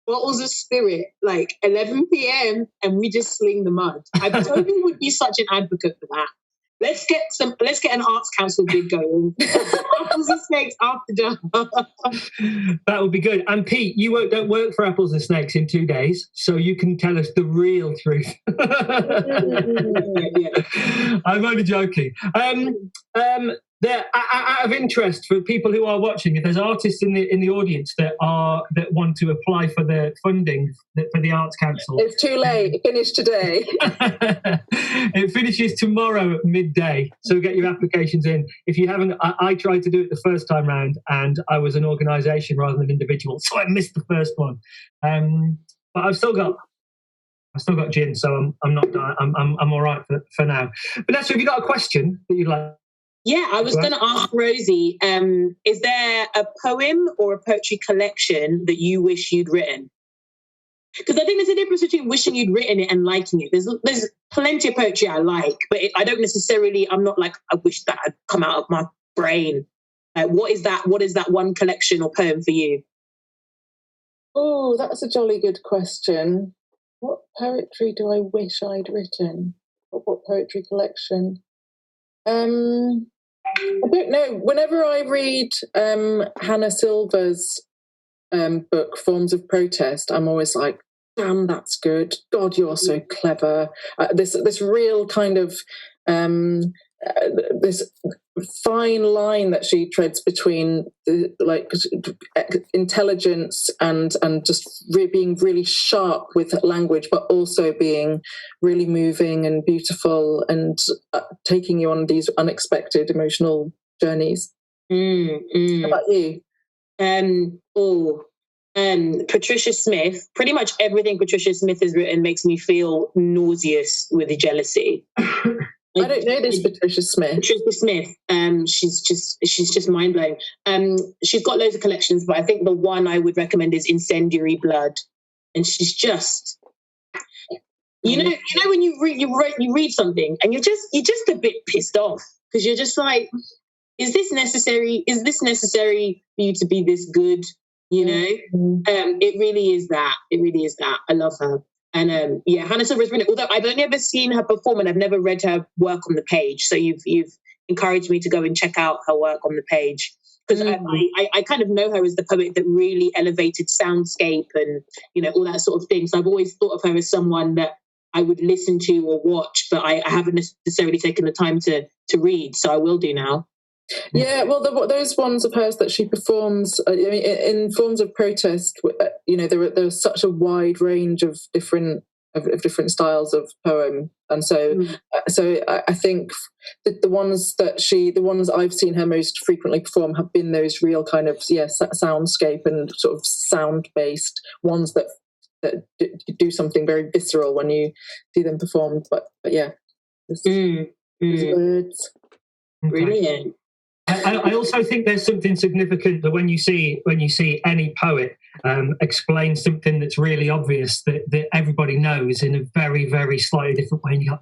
bottles of spirit, like 11 p.m. and we just sling the mud. Toby would be such an advocate for that. Let's get an arts council bid going. Apples and Snakes After Dark. That would be good. And Pete, you don't work for Apples and Snakes in 2 days, so you can tell us the real truth. I'm only joking. Out of interest for people who are watching, if there's artists in the audience that want to apply for the funding for the Arts Council, it's too late. It finished today. It finishes tomorrow at midday. So get your applications in. If you haven't, I tried to do it the first time round, and I was an organisation rather than an individual, so I missed the first one. But I've still got I've still got gin, so I'm not dying. I'm all right for now. Vanessa, have you got a question that you'd like? Yeah, I was going to ask Rosie, is there a poem or a poetry collection that you wish you'd written? Because I think there's a difference between wishing you'd written it and liking it. There's plenty of poetry I like, but I don't necessarily, I'm not like, I wish that had come out of my brain. What is that one collection or poem for you? Oh, that's a jolly good question. What poetry do I wish I'd written? What poetry collection? I don't know. Whenever I read Hannah Silver's book, Forms of Protest, I'm always like, damn, that's good. God, you're so clever. This real kind of this fine line that she treads between intelligence and just being really sharp with language, but also being really moving and beautiful and taking you on these unexpected emotional journeys. How about you? Patricia Smith. Pretty much everything Patricia Smith has written makes me feel nauseous with jealousy. I don't know this Patricia Smith. Patricia Smith. She's just mind blowing. She's got loads of collections, but I think the one I would recommend is Incendiary Blood. And she's just, you know when you read something and you're just a bit pissed off because you're just like, is this necessary? Is this necessary for you to be this good? You know, it really is that. It really is that. I love her. And Hannah Silver's written it. Although I've only ever seen her perform and I've never read her work on the page. So you've encouraged me to go and check out her work on the page because I kind of know her as the poet that really elevated soundscape and all that sort of thing. So I've always thought of her as someone that I would listen to or watch, but I haven't necessarily taken the time to read. So I will do now. Yeah, well, those ones of hers that she performs, in Forms of Protest, there's such a wide range of different styles of poem, and so I think that the ones I've seen her most frequently perform have been those real kind of soundscape and sort of sound based ones that do something very visceral when you see them performed. But yeah, words. Brilliant. I also think there's something significant that when you see any poet explain something that's really obvious that everybody knows in a very, very slightly different way, and you go,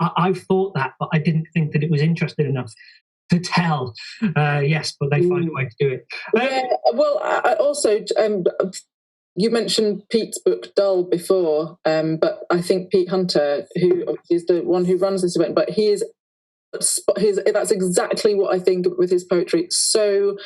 I've thought that, but I didn't think that it was interesting enough to tell. Yes, but they find a way to do it. I also you mentioned Pete's book Dull before, but I think Pete Hunter, who is the one who runs this event, but he is. That's exactly what I think with his poetry. So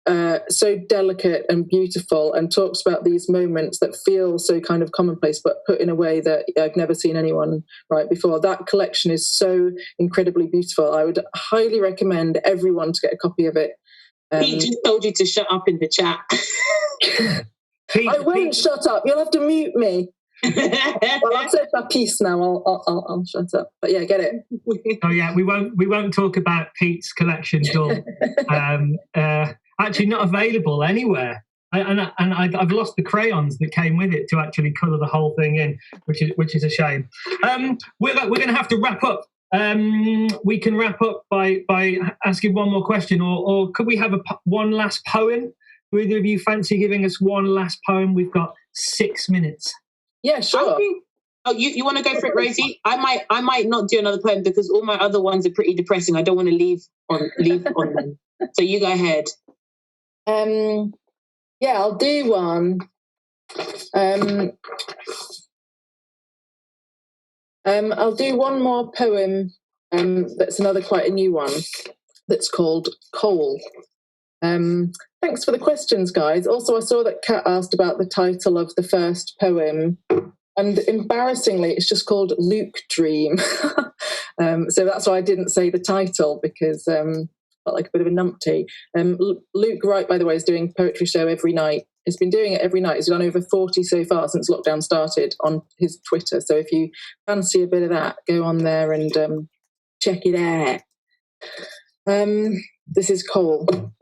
delicate and beautiful, and talks about these moments that feel so kind of commonplace, but put in a way that I've never seen anyone write before. That collection is so incredibly beautiful. I would highly recommend everyone to get a copy of it. Pete just told you to shut up in the chat. I won't shut up. You'll have to mute me. Well, I've said my piece now. I'll shut up. But yeah, get it. Oh yeah, we won't talk about Pete's collection. Dull. Actually, not available anywhere. I've lost the crayons that came with it to actually colour the whole thing in, which is a shame. We're going to have to wrap up. We can wrap up by asking one more question, or could we have one last poem? Do either of you fancy giving us one last poem? We've got 6 minutes. Yeah, sure. You want to go for it, Rosie? I might not do another poem because all my other ones are pretty depressing. I don't want to leave on them. So you go ahead. Yeah, I'll do one. I'll do one more poem. That's another quite a new one. That's called Coal. Thanks for the questions, guys. Also, I saw that Kat asked about the title of the first poem, and embarrassingly, it's just called Luke Dream. So that's why I didn't say the title, because I felt like a bit of a numpty. Luke Wright, by the way, is doing a poetry show every night. He's been doing it every night. He's done over 40 so far since lockdown started on his Twitter. So if you fancy a bit of that, go on there and check it out. This is Coal.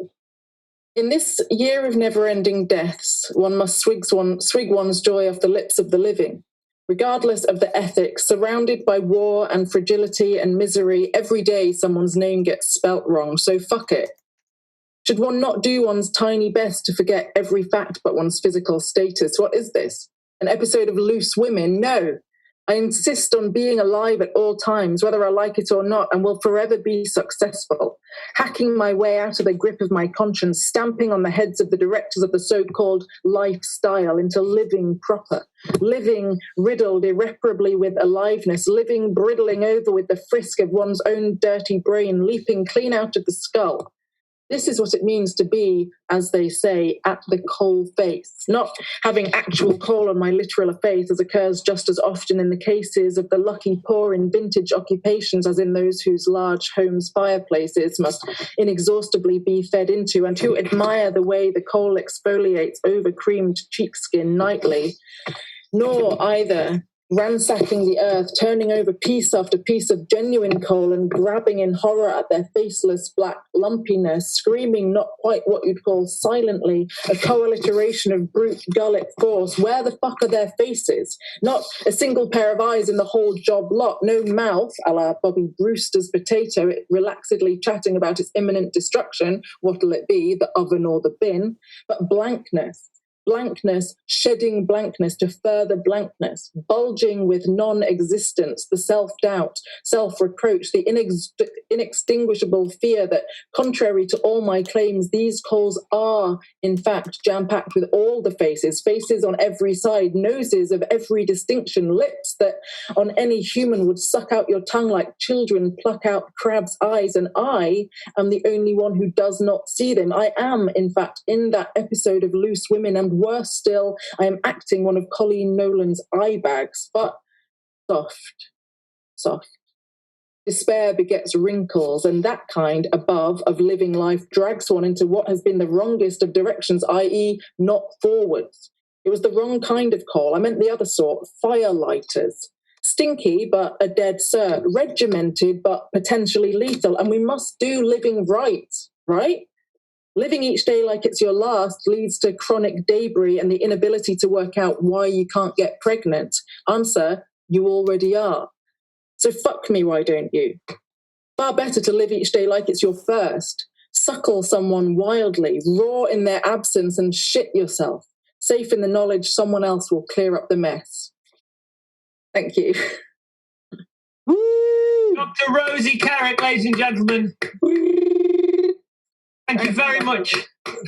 In this year of never-ending deaths, one must swig one's joy off the lips of the living. Regardless of the ethics, surrounded by war and fragility and misery, every day someone's name gets spelt wrong, so fuck it. Should one not do one's tiny best to forget every fact but one's physical status? What is this? An episode of Loose Women? No. I insist on being alive at all times, whether I like it or not, and will forever be successful. Hacking my way out of the grip of my conscience, stamping on the heads of the directors of the so-called lifestyle into living proper. Living riddled irreparably with aliveness, living briddling over with the frisk of one's own dirty brain, leaping clean out of the skull. This is what it means to be, as they say, at the coal face. Not having actual coal on my literal face, as occurs just as often in the cases of the lucky poor in vintage occupations as in those whose large homes' fireplaces must inexhaustibly be fed into, and who admire the way the coal exfoliates over-creamed cheek-skin nightly. Nor either ransacking the earth, turning over piece after piece of genuine coal and grabbing in horror at their faceless black lumpiness, screaming not quite what you'd call silently, a co-alliteration of brute gullet force. Where the fuck are their faces? Not a single pair of eyes in the whole job lot, no mouth, a la Bobby Brewster's potato, it relaxedly chatting about its imminent destruction, what'll it be, the oven or the bin, but blankness. Blankness, shedding blankness to further blankness, bulging with non-existence, the self-doubt, self-reproach, the inextinguishable fear that, contrary to all my claims, these coals are, in fact, jam-packed with all the faces, faces on every side, noses of every distinction, lips that on any human would suck out your tongue like children pluck out crabs' eyes, and I am the only one who does not see them. I am, in fact, in that episode of Loose Women, and worse still, I am acting one of Colleen Nolan's eye bags, but soft. Despair begets wrinkles, and that kind, above, of living life drags one into what has been the wrongest of directions, i.e. not forwards. It was the wrong kind of coal. I meant the other sort, firelighters. Stinky, but a dead cert. Regimented, but potentially lethal. And we must do living right? Living each day like it's your last leads to chronic debris and the inability to work out why you can't get pregnant. Answer, you already are. So fuck me, why don't you? Far better to live each day like it's your first. Suckle someone wildly, roar in their absence and shit yourself, safe in the knowledge someone else will clear up the mess. Thank you. Woo! Dr. Rosie Carrick, ladies and gentlemen. Thank you very much.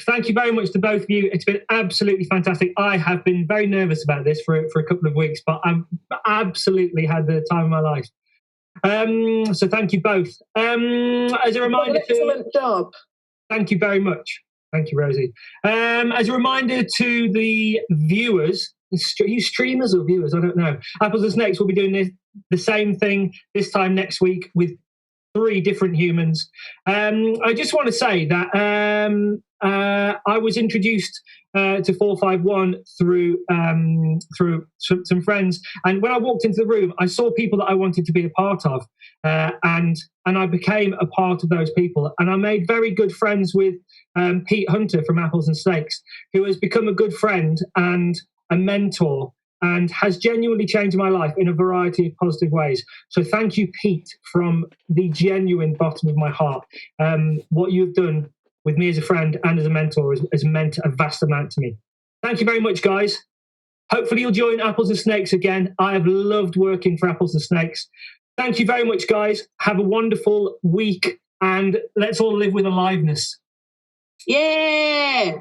Thank you very much to both of you. It's been absolutely fantastic. I have been very nervous about this for a couple of weeks, but I've absolutely had the time of my life. So thank you both. As a reminder, excellent job. Thank you very much. Thank you, Rosie. As a reminder to the viewers, are you streamers or viewers? I don't know. Apples and Snakes will be doing the same thing this time next week with 3 different humans. I just want to say that I was introduced to 451 through some friends, and when I walked into the room, I saw people that I wanted to be a part of, and I became a part of those people, and I made very good friends with Pete Hunter from Apples and Snakes, who has become a good friend and a mentor, and has genuinely changed my life in a variety of positive ways. So thank you, Pete, from the genuine bottom of my heart. What you've done with me as a friend and as a mentor has meant a vast amount to me. Thank you very much, guys. Hopefully you'll join Apples and Snakes again. I have loved working for Apples and Snakes. Thank you very much, guys. Have a wonderful week, and let's all live with aliveness. Yeah!